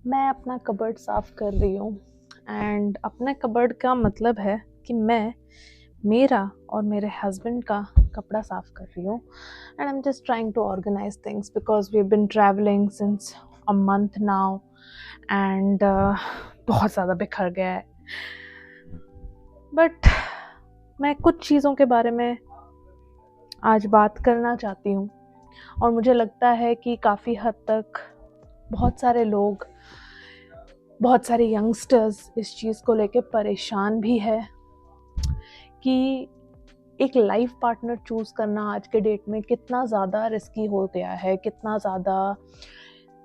मैं अपना कबर्ड साफ़ कर रही हूँ एंड अपने कबर्ड का मतलब है कि मैं मेरा और मेरे हस्बैंड का कपड़ा साफ़ कर रही हूँ and I am just trying to organise things because we have been travelling since a month now and बहुत ज़्यादा बिखर गया है। बट मैं कुछ चीज़ों के बारे में आज बात करना चाहती हूँ और मुझे लगता है कि काफ़ी हद तक बहुत सारे लोग, बहुत सारे यंगस्टर्स इस चीज़ को लेके परेशान भी है कि एक लाइफ पार्टनर चूज़ करना आज के डेट में कितना ज़्यादा रिस्की हो गया है, कितना ज़्यादा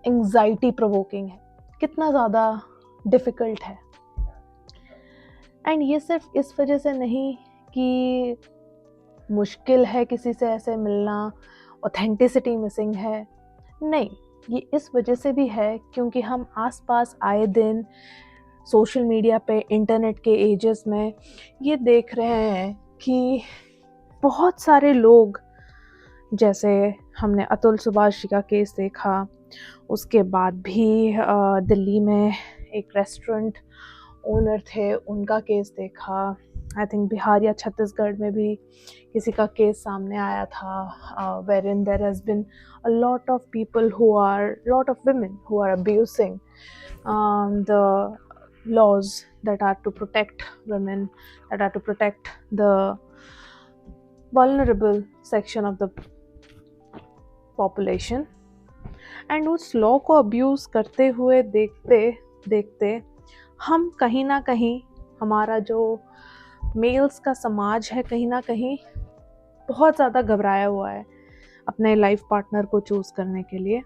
एंग्जाइटी प्रोवोकिंग है, कितना ज़्यादा डिफ़िकल्ट है। एंड ये सिर्फ इस वजह से नहीं कि मुश्किल है किसी से ऐसे मिलना, ऑथेंटिसिटी मिसिंग है, नहीं, ये इस वजह से भी है क्योंकि हम आसपास आए दिन सोशल मीडिया पे, इंटरनेट के एजेस में ये देख रहे हैं कि बहुत सारे लोग, जैसे हमने अतुल सुभाष जी का केस देखा, उसके बाद भी दिल्ली में एक रेस्टोरेंट ओनर थे, उनका केस देखा। आई थिंक बिहार या छत्तीसगढ़ में भी किसी का केस सामने आया था, wherein there has been a lot of people lot of women who are abusing the laws that are to protect women, that are to protect the vulnerable section of the population. And उस law को abuse करते हुए देखते देखते हम कहीं ना कहीं, हमारा जो मेल्स का समाज है कहीं ना कहीं बहुत ज़्यादा घबराया हुआ है अपने लाइफ पार्टनर को चूज़ करने के लिए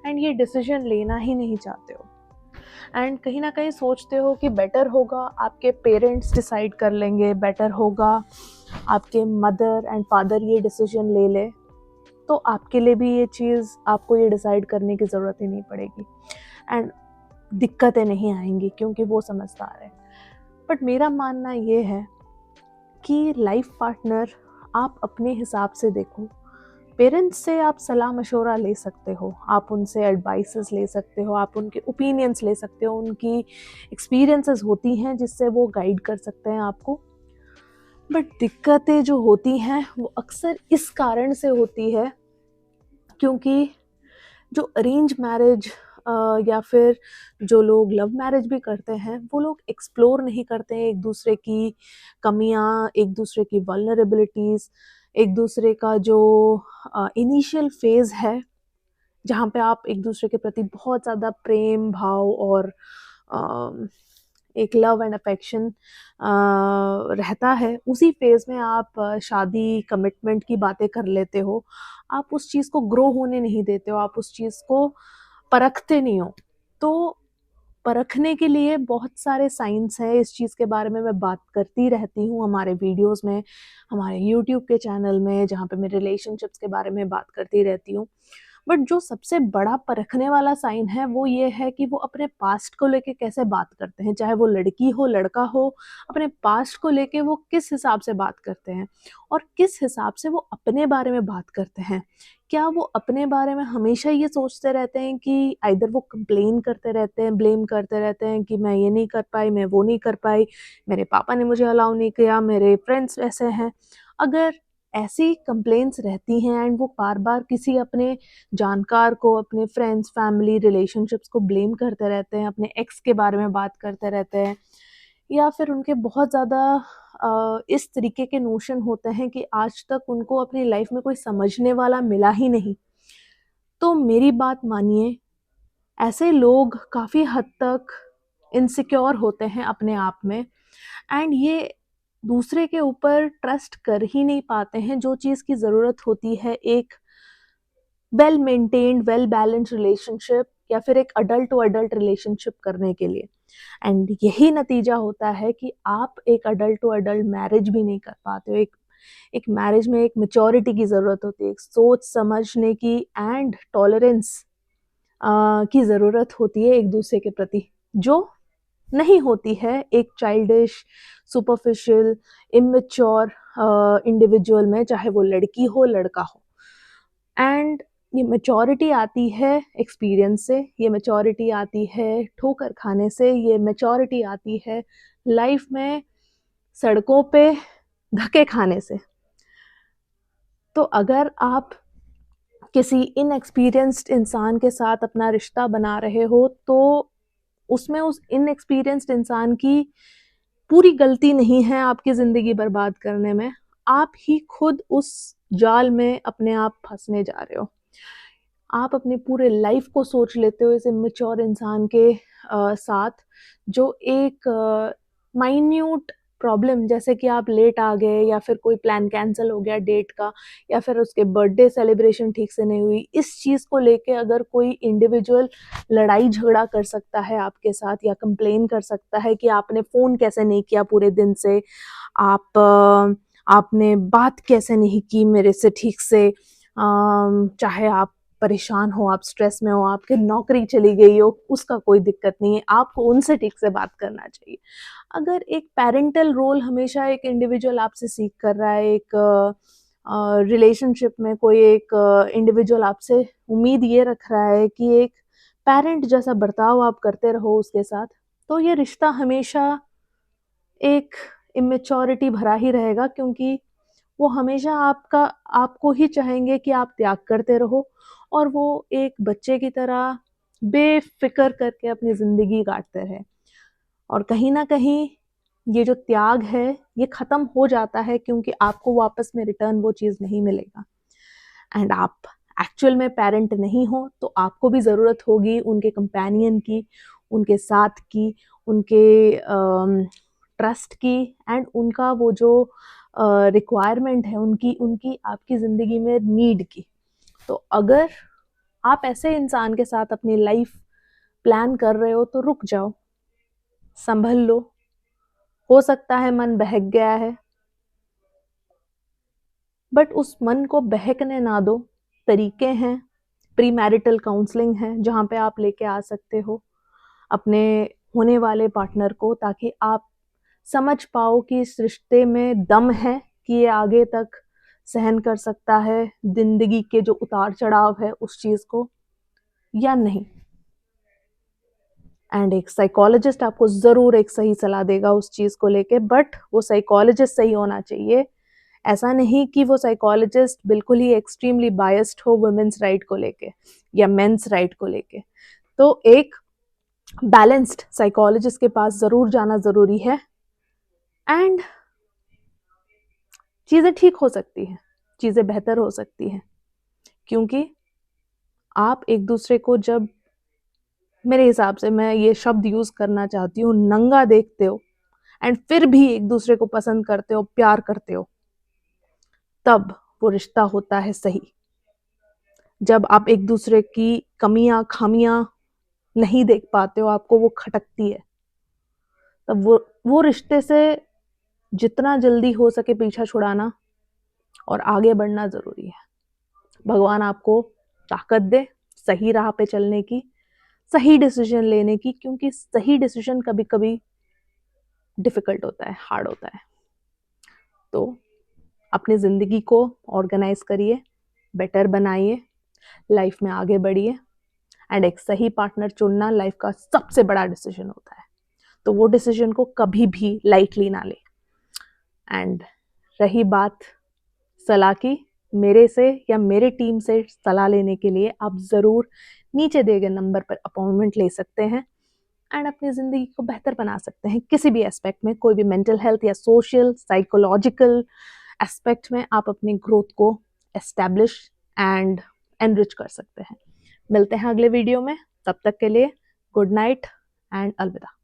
एंड ये डिसीजन लेना ही नहीं चाहते हो एंड कहीं ना कहीं सोचते हो कि बेटर होगा आपके पेरेंट्स डिसाइड कर लेंगे, बेटर होगा आपके मदर एंड फादर ये डिसीजन ले ले, तो आपके लिए भी ये चीज़, आपको ये डिसाइड करने की ज़रूरत ही नहीं पड़ेगी एंड दिक्कतें नहीं आएंगी क्योंकि वो समझदार है। बट मेरा मानना ये है कि लाइफ पार्टनर आप अपने हिसाब से देखो। पेरेंट्स से आप सलाह मशवरा ले सकते हो, आप उनसे एडवाइसेस ले सकते हो, आप उनके ओपिनियंस ले सकते हो, उनकी एक्सपीरियंसेस होती हैं जिससे वो गाइड कर सकते हैं आपको। बट दिक्कतें जो होती हैं वो अक्सर इस कारण से होती है क्योंकि जो अरेंज मैरिज या फिर जो लोग लव मैरिज भी करते हैं, वो लोग एक्सप्लोर नहीं करते हैं एक दूसरे की कमियां, एक दूसरे की वल्नरेबिलिटीज़, एक दूसरे का जो इनिशियल फेज़ है जहाँ पे आप एक दूसरे के प्रति बहुत ज़्यादा प्रेम भाव और एक लव एंड अफेक्शन रहता है। उसी फेज़ में आप शादी, कमिटमेंट की बातें कर लेते हो। आप उस चीज़ को ग्रो होने नहीं देते हो, आप उस चीज़ को परखते नहीं हो। तो परखने के लिए बहुत सारे साइंस हैं, इस चीज़ के बारे में मैं बात करती रहती हूँ हमारे वीडियोज़ में, हमारे यूट्यूब के चैनल में, जहाँ पे मैं रिलेशनशिप्स के बारे में बात करती रहती हूँ। बट जो सबसे बड़ा परखने वाला साइन है वो ये है कि वो अपने पास्ट को लेके कैसे बात करते हैं, चाहे वो लड़की हो लड़का हो, अपने पास्ट को लेके वो किस हिसाब से बात करते हैं और किस हिसाब से वो अपने बारे में बात करते हैं। क्या वो अपने बारे में हमेशा ये सोचते रहते हैं कि आइदर वो कंप्लेन करते रहते हैं, ब्लेम करते रहते हैं कि मैं ये नहीं कर पाई, मैं वो नहीं कर पाई, मेरे पापा ने मुझे अलाउ नहीं किया, मेरे फ्रेंड्स ऐसे हैं। अगर ऐसी कंप्लेंट्स रहती हैं एंड वो बार-बार किसी अपने जानकार को, अपने फ्रेंड्स, फैमिली, रिलेशनशिप्स को ब्लेम करते रहते हैं, अपने एक्स के बारे में बात करते रहते हैं, या फिर उनके बहुत ज़्यादा इस तरीके के नोशन होते हैं कि आज तक उनको अपनी लाइफ में कोई समझने वाला मिला ही नहीं। तो मेरी बात मानिए, ऐसे लोग काफ़ी हद तक इनसिक्योर होते हैं अपने आप में एंड ये दूसरे के ऊपर ट्रस्ट कर ही नहीं पाते हैं, जो चीज़ की ज़रूरत होती है एक well maintained, well balanced relationship या फिर एक अडल्ट टू अडल्ट रिलेशनशिप करने के लिए। एंड यही नतीजा होता है कि आप एक अडल्ट टू अडल्ट मैरिज भी नहीं कर पाते हो। एक मैरिज में एक मैच्योरिटी की ज़रूरत होती है, एक सोच समझने की एंड टॉलरेंस की ज़रूरत होती है एक दूसरे के प्रति, जो नहीं होती है एक चाइल्डिश, सुपरफिशियल, इमेच्योर इंडिविजुअल में, चाहे वो लड़की हो लड़का हो। एंड ये मैच्योरिटी आती है एक्सपीरियंस से, ये मैच्योरिटी आती है ठोकर खाने से, ये मैच्योरिटी आती है लाइफ में सड़कों पे धक्के खाने से। तो अगर आप किसी इनएक्सपीरियंस्ड इंसान के साथ अपना रिश्ता बना रहे हो तो उसमें उस इनएक्सपीरियंस्ड इंसान की पूरी गलती नहीं है आपकी ज़िंदगी बर्बाद करने में। आप ही खुद उस जाल में अपने आप फंसने जा रहे हो। आप अपने पूरे लाइफ को सोच लेते हो इस इमेच्योर इंसान के साथ, जो एक माइन्यूट प्रॉब्लम जैसे कि आप लेट आ गए या फिर कोई प्लान कैंसिल हो गया डेट का, या फिर उसके बर्थडे सेलिब्रेशन ठीक से नहीं हुई, इस चीज़ को लेके अगर कोई इंडिविजुअल लड़ाई झगड़ा कर सकता है आपके साथ या कंप्लेन कर सकता है कि आपने फ़ोन कैसे नहीं किया पूरे दिन से, आपने बात कैसे नहीं की मेरे से ठीक से, चाहे आप परेशान हो, आप स्ट्रेस में हो, आपकी नौकरी चली गई हो, उसका कोई दिक्कत नहीं है, आपको उनसे ठीक से बात करना चाहिए। अगर एक पैरेंटल रोल हमेशा एक इंडिविजुअल आपसे सीख कर रहा है, एक रिलेशनशिप में कोई एक इंडिविजुअल आपसे उम्मीद ये रख रहा है कि एक पेरेंट जैसा बर्ताव आप करते रहो उसके साथ, तो ये रिश्ता हमेशा एक इमेच्योरिटी भरा ही रहेगा, क्योंकि वो हमेशा आपको ही चाहेंगे कि आप त्याग करते रहो, और वो एक बच्चे की तरह बेफ़िक्र करके अपनी ज़िंदगी काटते रहें। और कहीं न कहीं ये जो त्याग है, ये ख़त्म हो जाता है क्योंकि आपको वापस में रिटर्न वो चीज़ नहीं मिलेगा। एंड आप एक्चुअल में पेरेंट नहीं हो, तो आपको भी ज़रूरत होगी उनके कंपेनियन की, उनके साथ की, उनके ट्रस्ट की, एंड उनका वो जो रिक्वायरमेंट है उनकी उनकी आपकी ज़िंदगी में नीड की। तो अगर आप ऐसे इंसान के साथ अपनी लाइफ प्लान कर रहे हो तो रुक जाओ, संभल लो। हो सकता है मन बहक गया है, बट उस मन को बहकने ना दो। तरीके हैं, प्री मैरिटल काउंसलिंग है जहाँ पे आप लेके आ सकते हो अपने होने वाले पार्टनर को, ताकि आप समझ पाओ कि इस रिश्ते में दम है कि ये आगे तक सहन कर सकता है जिंदगी के जो उतार चढ़ाव है उस चीज़ को, या नहीं। एंड एक साइकोलॉजिस्ट आपको ज़रूर एक सही सलाह देगा उस चीज़ को लेके, बट वो साइकोलॉजिस्ट सही होना चाहिए। ऐसा नहीं कि वो साइकोलॉजिस्ट बिल्कुल ही एक्सट्रीमली बायस्ड हो वुमेन्स राइट को लेके या मेंस राइट को लेके। तो एक बैलेंस्ड साइकोलॉजिस्ट के पास ज़रूर जाना ज़रूरी है, एंड चीज़ें ठीक हो सकती हैं, चीज़ें बेहतर हो सकती हैं, क्योंकि आप एक दूसरे को जब, मेरे हिसाब से मैं ये शब्द यूज़ करना चाहती हूँ, नंगा देखते हो एंड फिर भी एक दूसरे को पसंद करते हो, प्यार करते हो, तब वो रिश्ता होता है सही। जब आप एक दूसरे की कमियां खामियां नहीं देख पाते हो, आपको वो खटकती है, तब वो रिश्ते से जितना जल्दी हो सके पीछा छुड़ाना और आगे बढ़ना ज़रूरी है। भगवान आपको ताकत दे सही राह पे चलने की, सही डिसीजन लेने की, क्योंकि सही डिसीजन कभी कभी डिफ़िकल्ट होता है, हार्ड होता है। तो अपनी ज़िंदगी को ऑर्गेनाइज करिए, बेटर बनाइए, लाइफ में आगे बढ़िए, एंड एक सही पार्टनर चुनना लाइफ का सबसे बड़ा डिसीजन होता है, तो वो डिसीजन को कभी भी लाइटली ना ले। एंड रही बात सलाह की, मेरे से या मेरे टीम से सलाह लेने के लिए आप ज़रूर नीचे दिए गए नंबर पर अपॉइंटमेंट ले सकते हैं, एंड अपनी ज़िंदगी को बेहतर बना सकते हैं किसी भी एस्पेक्ट में। कोई भी मेंटल हेल्थ या सोशल साइकोलॉजिकल एस्पेक्ट में आप अपनी ग्रोथ को एस्टैब्लिश एंड एनरिच कर सकते हैं। मिलते हैं अगले वीडियो में, तब तक के लिए गुड नाइट एंड अलविदा।